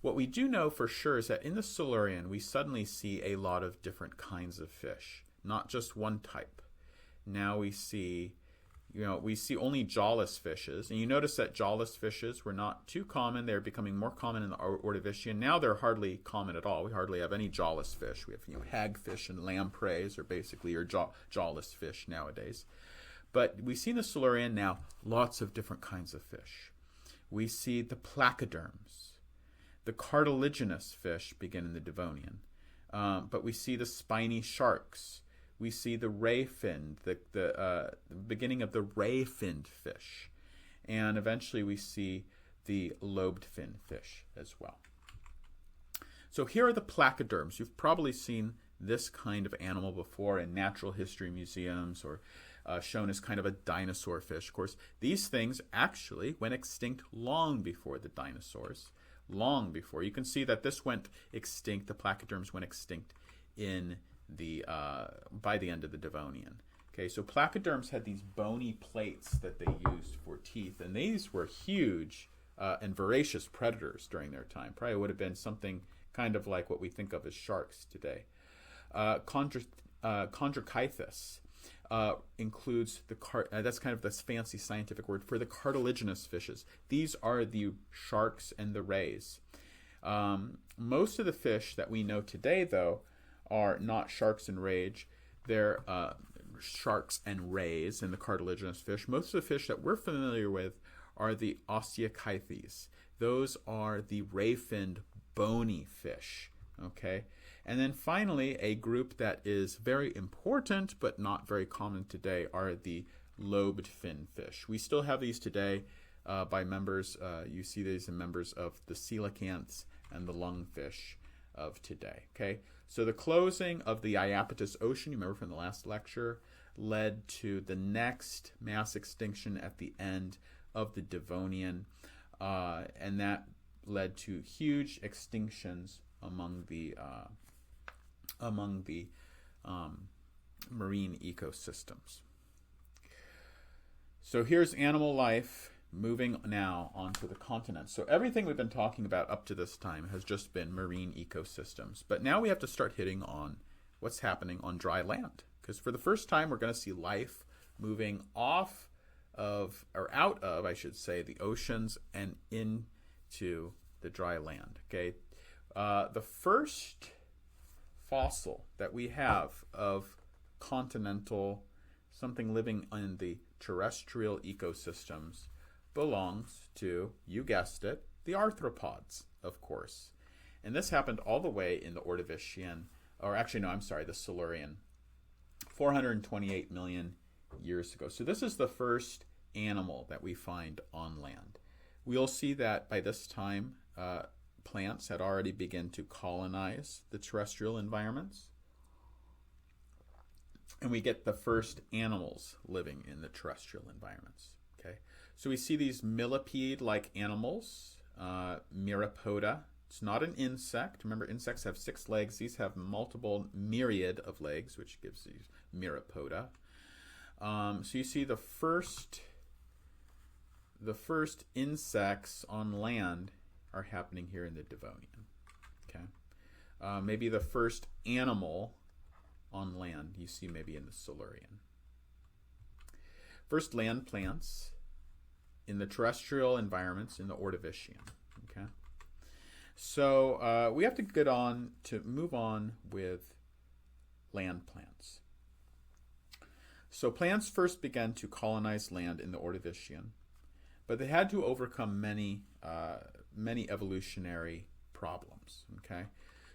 What we do know for sure is that in the Silurian, we suddenly see a lot of different kinds of fish, not just one type. Now we see only jawless fishes. And you notice that jawless fishes were not too common. They're becoming more common in the Ordovician. Now they're hardly common at all. We hardly have any jawless fish. We have hagfish and lampreys are basically your jawless fish nowadays. But we see in the Silurian now lots of different kinds of fish. We see the placoderms. The cartilaginous fish begin in the Devonian. But we see the spiny sharks. We see the ray-finned, the beginning of the ray-finned fish. And eventually we see the lobed fin fish as well. So here are the placoderms. You've probably seen this kind of animal before in natural history museums or shown as kind of a dinosaur fish. Of course, these things actually went extinct long before the dinosaurs. Long before. You can see that this went extinct, the placoderms went extinct in by the end of the Devonian. Okay, so placoderms had these bony plates that they used for teeth, and these were huge and voracious predators during their time. Probably would have been something kind of like what we think of as sharks today. Chondrochythus includes that's kind of this fancy scientific word for the cartilaginous fishes. These are the sharks and the rays. Most of the fish that we know today, though, are not sharks and rays. They're sharks and rays and the cartilaginous fish. Most of the fish that we're familiar with are the osteocythes. Those are the ray-finned bony fish. Okay, and then finally, a group that is very important but not very common today are the lobed fin fish. We still have these today by members. You see these in members of the coelacanths and the lungfish of today. Okay, so the closing of the Iapetus Ocean, you remember from the last lecture, led to the next mass extinction at the end of the Devonian, and that led to huge extinctions among the marine ecosystems. So here's animal life moving now onto the continents. So everything we've been talking about up to this time has just been marine ecosystems. But now we have to start hitting on what's happening on dry land. Because for the first time, we're going to see life moving off of, or out of, I should say, the oceans and into the dry land. Okay, the first fossil that we have of continental, something living in the terrestrial ecosystems, belongs to, you guessed it, the arthropods, of course. And this happened all the way in the Ordovician, or actually, no, I'm sorry, the Silurian, 428 million years ago. So this is the first animal that we find on land. We'll see that by this time, plants had already begun to colonize the terrestrial environments. And we get the first animals living in the terrestrial environments. Okay, so we see these millipede-like animals, Myriapoda. It's not an insect. Remember, insects have 6 legs. These have multiple myriad of legs, which gives these Myriapoda. So you see the first insects on land are happening here in the Devonian. Okay, maybe the first animal on land you see maybe in the Silurian. First land plants in the terrestrial environments in the Ordovician. Okay, so we have to move on with land plants. So plants first began to colonize land in the Ordovician, but they had to overcome many evolutionary problems. Okay,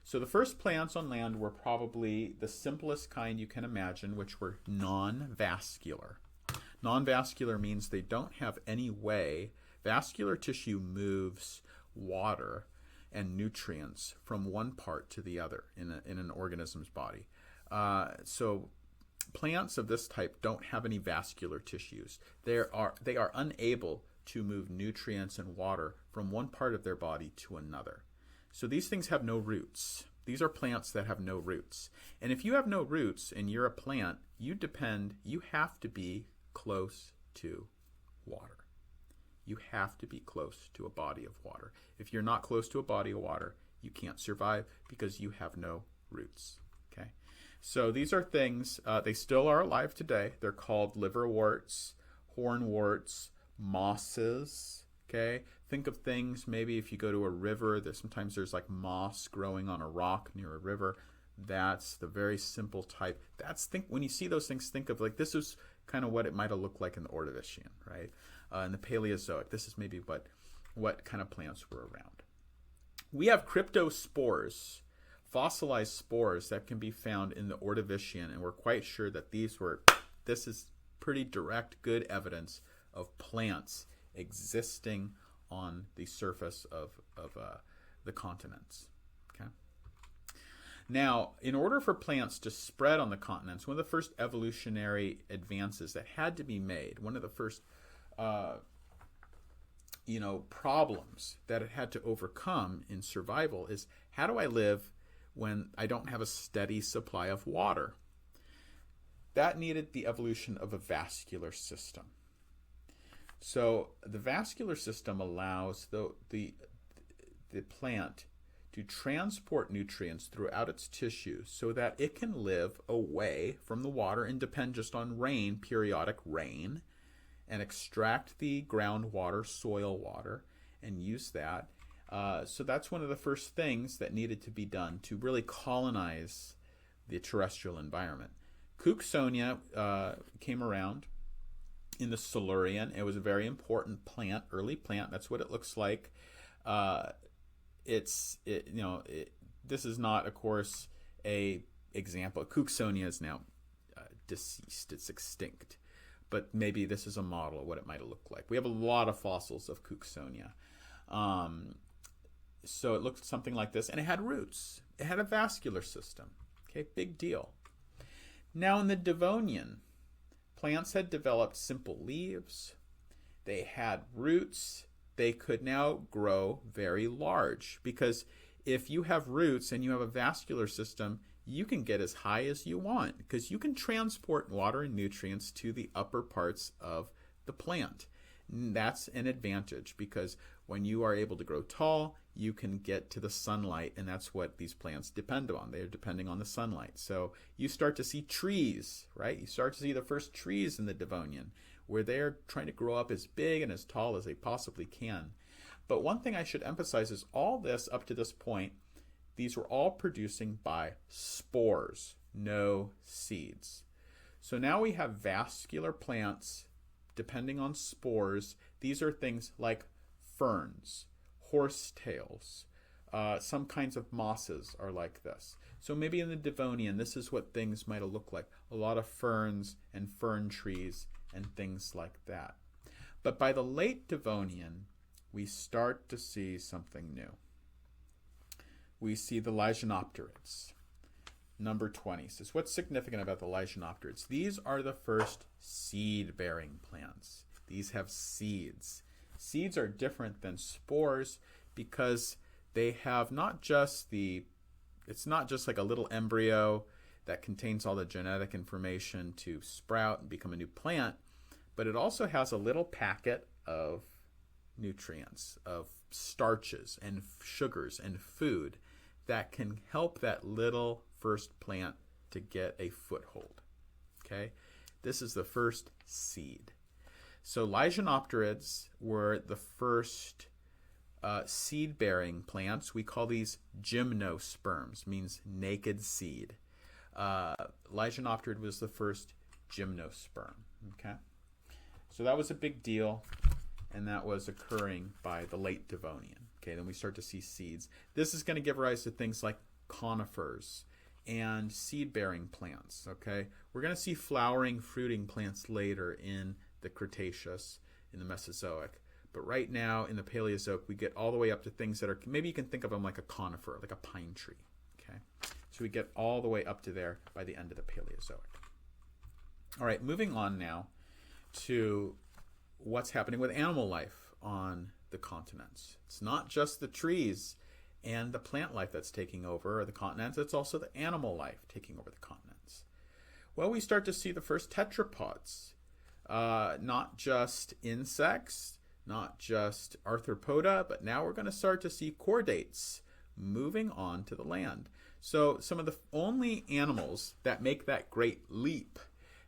so the first plants on land were probably the simplest kind you can imagine, which were non-vascular. Non-vascular means they don't have any way. Vascular tissue moves water and nutrients from one part to the other in an organism's body. So plants of this type don't have any vascular tissues. They are unable to move nutrients and water from one part of their body to another. So these things have no roots. These are plants that have no roots. And if you have no roots and you're a plant, you have to be close to water. You have to be close to a body of water. If you're not close to a body of water, you can't survive because you have no roots. Okay? So these are things, they still are alive today. They're called liverworts, hornworts, mosses. Okay? Think of things, maybe if you go to a river, sometimes there's like moss growing on a rock near a river. That's the very simple type. When you see those things, think of like this is kind of what it might have looked like in the Ordovician, right? In the Paleozoic, this is maybe what kind of plants were around. We have cryptospores, fossilized spores that can be found in the Ordovician, and we're quite sure that this is pretty direct, good evidence of plants existing on the surface of the continents. Okay. Now, in order for plants to spread on the continents, one of the first evolutionary advances that had to be made, one of the first problems that it had to overcome in survival is, how do I live when I don't have a steady supply of water? That needed the evolution of a vascular system. So the vascular system allows the plant to transport nutrients throughout its tissues so that it can live away from the water and depend just on rain, periodic rain, and extract the groundwater, soil water, and use that. So that's one of the first things that needed to be done to really colonize the terrestrial environment. Cooksonia came around in the Silurian. It was a very important plant, early plant. That's what it looks like. This is not, of course, a example. Cooksonia is now deceased. It's extinct. But maybe this is a model of what it might have looked like. We have a lot of fossils of Cooksonia. So it looked something like this, and it had roots. It had a vascular system. Okay, big deal. Now in the Devonian, plants had developed simple leaves. They had roots. They could now grow very large, because if you have roots and you have a vascular system, you can get as high as you want, because you can transport water and nutrients to the upper parts of the plant. That's an advantage, because when you are able to grow tall, you can get to the sunlight, and that's what these plants depend on. They're depending on the sunlight. So you start to see trees, right? You start to see the first trees in the Devonian, where they're trying to grow up as big and as tall as they possibly can. But one thing I should emphasize is all this up to this point, these were all producing by spores, no seeds. So now we have vascular plants depending on spores. These are things like ferns, horsetails, some kinds of mosses are like this. So maybe in the Devonian, this is what things might have looked like. A lot of ferns and fern trees and things like that. But by the late Devonian, we start to see something new. We see the Lygenopterids. Number 20 says, what's significant about the Lygenopterids? These are the first seed-bearing plants. These have seeds. Seeds are different than spores because they have it's not just like a little embryo that contains all the genetic information to sprout and become a new plant, but it also has a little packet of nutrients, of starches and sugars and food that can help that little first plant to get a foothold. Okay? This is the first seed. So Lygenopterids were the first seed-bearing plants. We call these gymnosperms, means naked seed. Lygenopterid was the first gymnosperm. Okay? So that was a big deal, and that was occurring by the late Devonian. Okay, then we start to see seeds. This is going to give rise to things like conifers and seed-bearing plants. Okay, we're going to see flowering, fruiting plants later in the Cretaceous, in the Mesozoic. But right now in the Paleozoic, we get all the way up to things that are, maybe you can think of them like a conifer, like a pine tree. Okay, so we get all the way up to there by the end of the Paleozoic. All right, moving on now to what's happening with animal life on the continents. It's not just the trees and the plant life that's taking over the continents, it's also the animal life taking over the continents. Well, we start to see the first tetrapods, not just insects, not just arthropoda, but now we're going to start to see chordates moving on to the land. So some of the only animals that make that great leap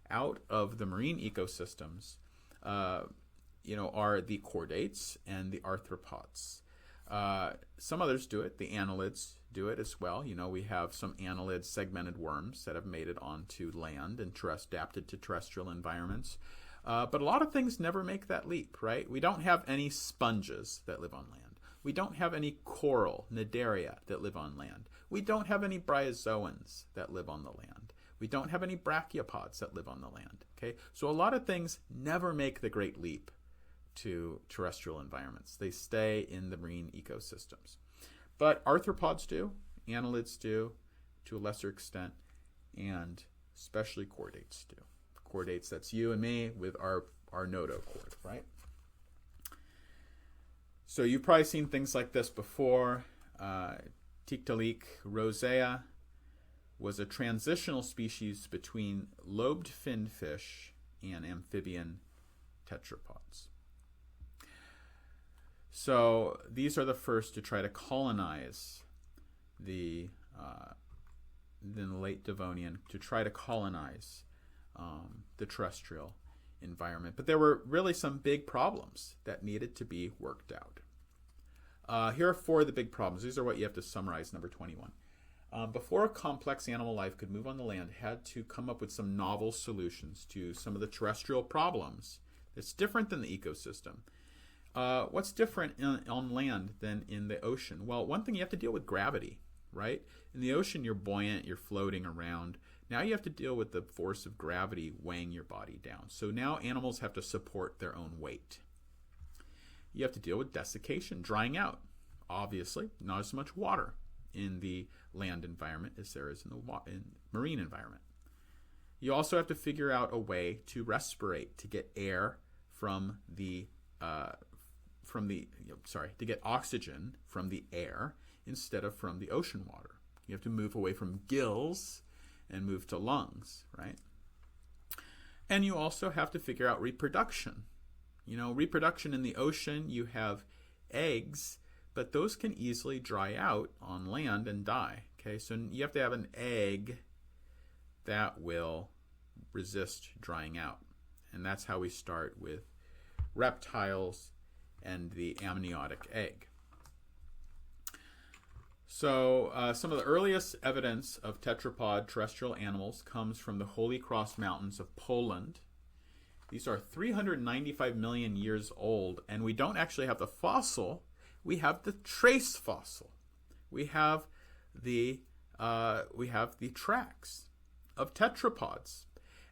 out of the marine ecosystems are the chordates and the arthropods. Some others do it. The annelids do it as well. We have some annelid segmented worms that have made it onto land and adapted to terrestrial environments. But a lot of things never make that leap, right? We don't have any sponges that live on land. We don't have any coral, Cnidaria, that live on land. We don't have any bryozoans that live on the land. We don't have any brachiopods that live on the land. Okay, so a lot of things never make the great leap to terrestrial environments. They stay in the marine ecosystems. But arthropods do, annelids do, to a lesser extent, and especially chordates do. Chordates, that's you and me with our notochord, right? So you've probably seen things like this before. Tiktaalik rosea was a transitional species between lobed finned fish and amphibian tetrapods. So these are the first to try to colonize in the late Devonian, to try to colonize the terrestrial environment. But there were really some big problems that needed to be worked out. Here are 4 of the big problems. These are what you have to summarize, number 21. Before a complex animal life could move on the land, had to come up with some novel solutions to some of the terrestrial problems that's different than the ecosystem. What's different on land than in the ocean? Well, one thing, you have to deal with gravity, right? In the ocean, you're buoyant, you're floating around. Now you have to deal with the force of gravity weighing your body down. So now animals have to support their own weight. You have to deal with desiccation, drying out. Obviously, not as much water in the land environment as there is in the marine environment. You also have to figure out a way to respirate, to get air to get oxygen from the air instead of from the ocean water. You have to move away from gills and move to lungs, right? And you also have to figure out reproduction. Reproduction in the ocean, you have eggs, but those can easily dry out on land and die. Okay, so you have to have an egg that will resist drying out. And that's how we start with reptiles and the amniotic egg. So some of the earliest evidence of tetrapod terrestrial animals comes from the Holy Cross Mountains of Poland. These are 395 million years old, and we don't actually have the fossil. We have the trace fossil. We have the tracks of tetrapods,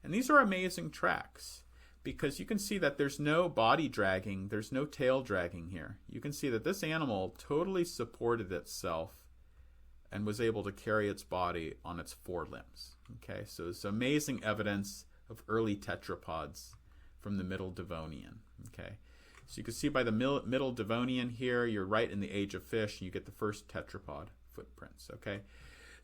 and these are amazing tracks because you can see that there's no body dragging, there's no tail dragging here. You can see that this animal totally supported itself and was able to carry its body on its 4 limbs. Okay, so it's amazing evidence of early tetrapods from the Middle Devonian. Okay, so you can see by the Middle Devonian here, you're right in the age of fish, and you get the first tetrapod footprints. Okay,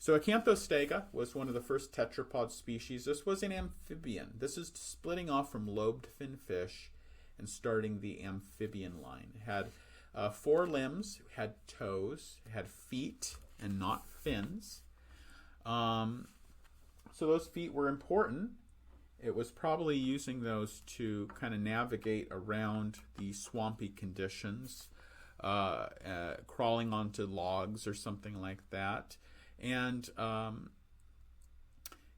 so Acanthostega was one of the first tetrapod species. This was an amphibian. This is splitting off from lobed fin fish and starting the amphibian line. It had 4 limbs, had toes, had feet, and not fins. So those feet were important. It was probably using those to kind of navigate around the swampy conditions, crawling onto logs or something like that. And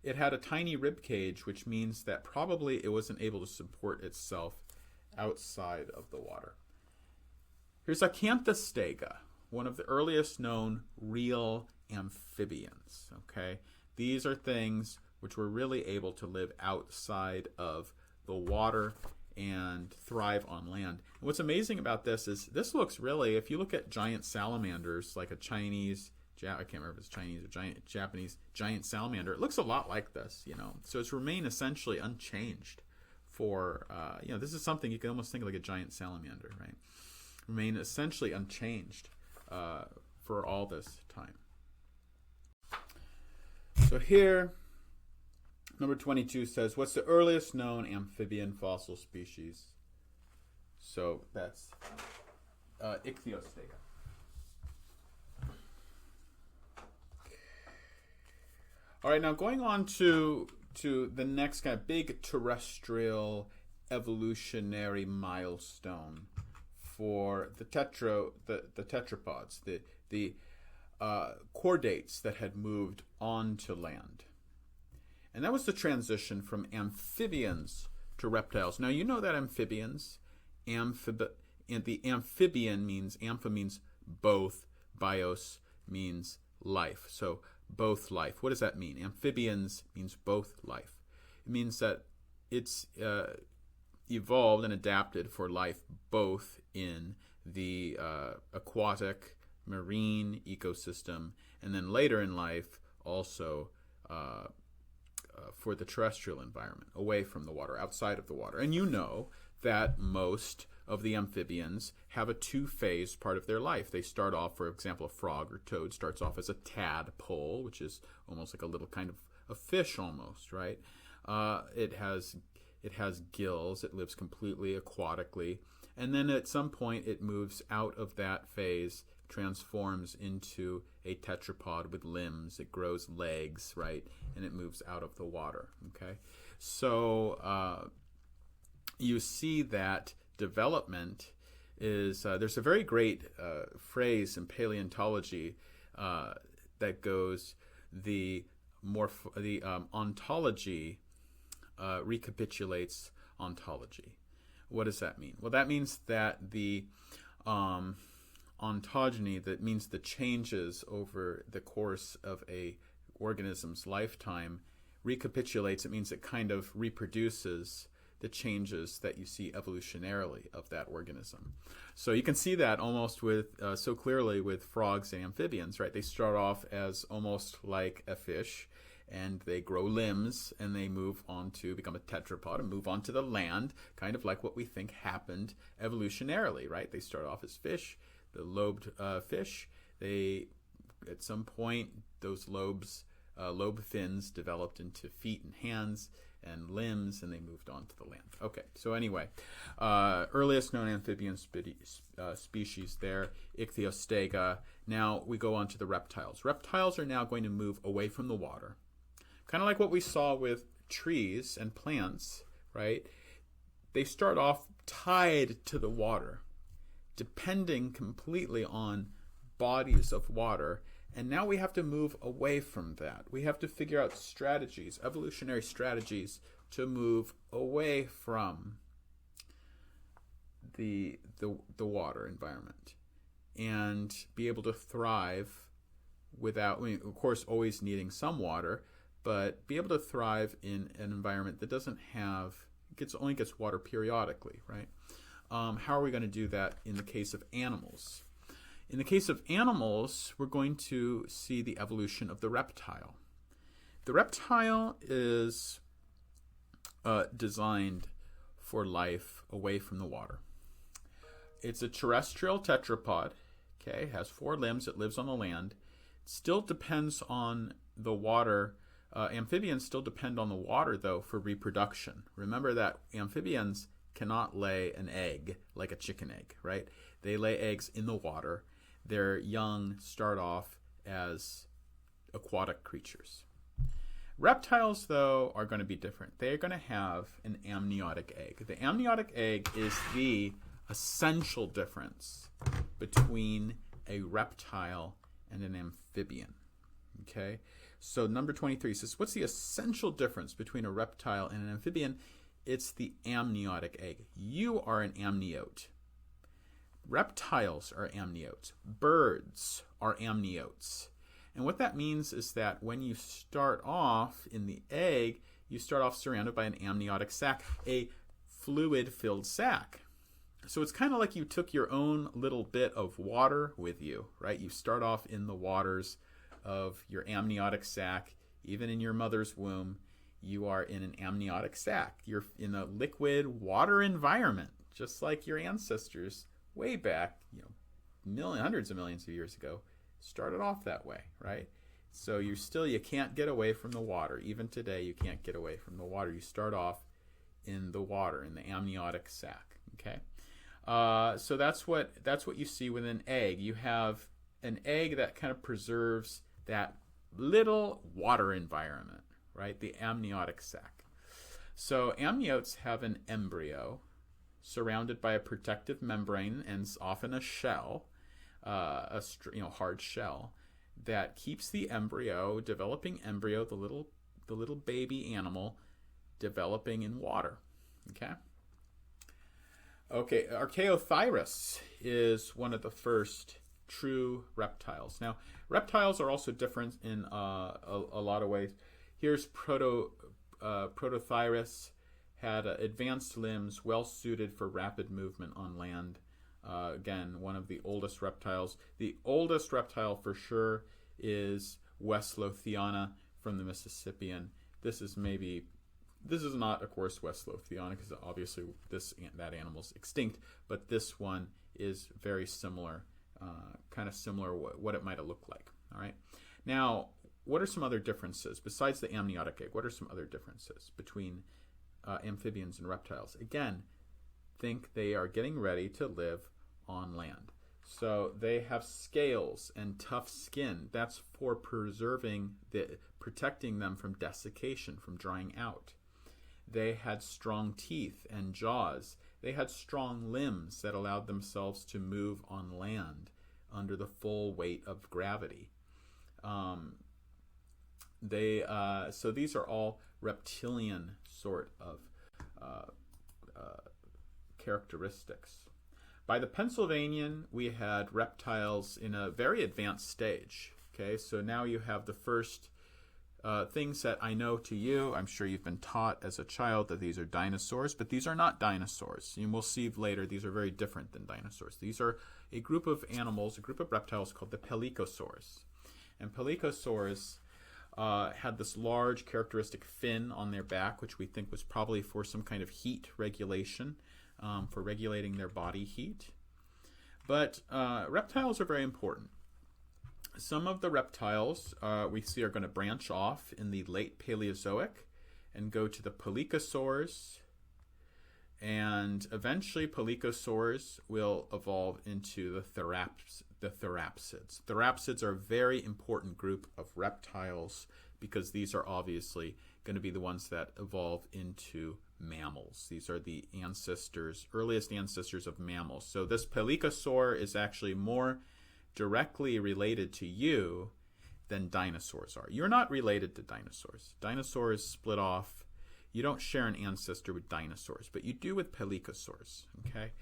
it had a tiny rib cage, which means that probably it wasn't able to support itself outside of the water. Here's Acanthostega, one of the earliest known real amphibians. Okay, these are things which were really able to live outside of the water and thrive on land. And what's amazing about this is this looks really, if you look at giant salamanders, like a Chinese, I can't remember if it's Chinese or Japanese giant salamander, it looks a lot like this, you know. So it's remained essentially unchanged for, you know, this is something you can almost think of like a giant salamander, right? Remain essentially unchanged for all this time. So here, number 22 says, what's the earliest known amphibian fossil species? So that's Ichthyostega. All right, now going on to the next kind of big terrestrial evolutionary milestone for the tetrapods, the chordates that had moved onto land. And that was the transition from amphibians to reptiles. Now, you know that amphibians, and the amphibian means, ampha means both, bios means life. So both life. What does that mean? Amphibians means both life. It means that it's evolved and adapted for life both in the aquatic, marine ecosystem, and then later in life also for the terrestrial environment, away from the water, outside of the water. And you know that most of the amphibians have a two-phase part of their life. They start off, for example, a frog or toad starts off as a tadpole, which is almost like a little kind of a fish almost, right? It has gills. It lives completely aquatically. And then at some point it moves out of that phase, transforms into a tetrapod with limbs. It grows legs, right? And it moves out of the water, okay? So you see that development is, there's a very great phrase in paleontology that goes, the ontology recapitulates ontology. What does that mean? Well, that means that the ontogeny, that means the changes over the course of a organism's lifetime, recapitulates. It means it kind of reproduces the changes that you see evolutionarily of that organism. So you can see that almost with so clearly with frogs and amphibians, right? They start off as almost like a fish, and they grow limbs, and they move on to become a tetrapod and move on to the land, kind of like what we think happened evolutionarily, right? They start off as fish, the lobed fish. They, at some point, those lobe fins developed into feet and hands and limbs, and they moved on to the land. Okay, so anyway, earliest known amphibian species there, Ichthyostega. Now we go on to the reptiles. Reptiles are now going to move away from the water. Kind of like what we saw with trees and plants, right? They start off tied to the water, depending completely on bodies of water. And now we have to move away from that. We have to figure out strategies, evolutionary strategies, to move away from the water environment and be able to thrive without, I mean, of course, always needing some water, but be able to thrive in an environment that doesn't have, only gets water periodically, right? How are we going to do that in the case of animals? In the case of animals, we're going to see the evolution of the reptile. The reptile is designed for life away from the water. It's a terrestrial tetrapod, okay, has 4 limbs, it lives on the land. It still depends on the water. Amphibians still depend on the water, though, for reproduction. Remember that amphibians cannot lay an egg like a chicken egg, right? They lay eggs in the water. Their young start off as aquatic creatures. Reptiles, though, are going to be different. They're going to have an amniotic egg. The amniotic egg is the essential difference between a reptile and an amphibian. Okay? So number 23 says, what's the essential difference between a reptile and an amphibian? It's the amniotic egg. You are an amniote. Reptiles are amniotes. Birds are amniotes. And what that means is that when you start off in the egg, you start off surrounded by an amniotic sac, a fluid-filled sac. So it's kind of like you took your own little bit of water with you, right? You start off in the waters of your amniotic sac. Even in your mother's womb, you are in an amniotic sac. You're in a liquid water environment, just like your ancestors way back, hundreds of millions of years ago, started off that way, right? So you can't get away from the water. Even today, you can't get away from the water. You start off in the water, in the amniotic sac, okay? So that's what you see with an egg. You have an egg that kind of preserves that little water environment, right? The amniotic sac. So amniotes have an embryo surrounded by a protective membrane and often a shell, hard shell that keeps the developing embryo, the little baby animal, developing in water. Okay, Archaeothyris is one of the first true reptiles. Now, reptiles are also different in a lot of ways. Here's Protothyris, had advanced limbs, well suited for rapid movement on land. Again, one of the oldest reptiles. The oldest reptile for sure is Westlothiana from the Mississippian. This is not, of course, Westlothiana, because obviously that animal's extinct, but this one is very similar, kind of similar what it might have looked like. All right. Now, what are some other differences besides the amniotic egg? What are some other differences between amphibians and reptiles? Again, think they are getting ready to live on land. So they have scales and tough skin. That's for protecting them from desiccation, from drying out. They had strong teeth and jaws. They had strong limbs that allowed themselves to move on land under the full weight of gravity. So these are all reptilian sort of characteristics. By the Pennsylvanian, we had reptiles in a very advanced stage. Okay, so now you have the first things that I know to you. I'm sure you've been taught as a child that these are dinosaurs, but these are not dinosaurs. And we'll see later these are very different than dinosaurs. These are a group of animals, a group of reptiles called the pelycosaurs. And pelycosaurs had this large characteristic fin on their back, which we think was probably for some kind of heat regulation, for regulating their body heat. But reptiles are very important. Some of the reptiles we see are going to branch off in the late Paleozoic and go to the pelycosaurs, and eventually pelycosaurs will evolve into the therapsids. Therapsids are a very important group of reptiles because these are obviously going to be the ones that evolve into mammals. These are the earliest ancestors of mammals. So this pelycosaur is actually more directly related to you than dinosaurs are. You're not related to dinosaurs. Dinosaurs split off. You don't share an ancestor with dinosaurs, but you do with pelycosaurs. Okay.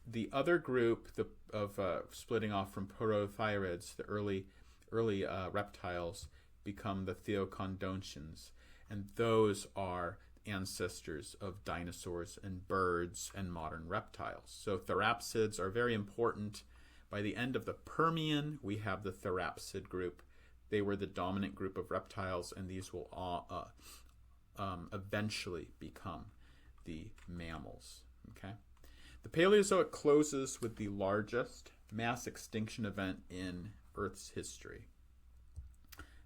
The other group of splitting off from protothyrids, the early reptiles, become the theocondoncians, and those are ancestors of dinosaurs and birds and modern reptiles. So therapsids are very important. By the end of the Permian, we have the therapsid group. They were the dominant group of reptiles, and these will eventually become the mammals. Okay. The Paleozoic closes with the largest mass extinction event in Earth's history.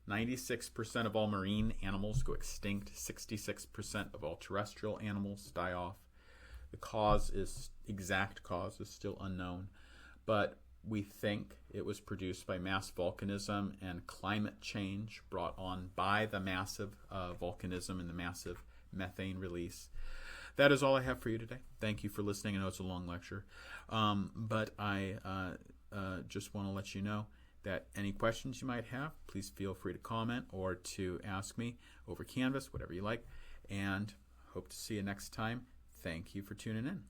96% of all marine animals go extinct. 66% of all terrestrial animals die off. The exact cause is still unknown, but we think it was produced by mass volcanism and climate change brought on by the massive volcanism and the massive methane release. That is all I have for you today. Thank you for listening. I know it's a long lecture, but I just want to let you know that any questions you might have, please feel free to comment or to ask me over Canvas, whatever you like, and hope to see you next time. Thank you for tuning in.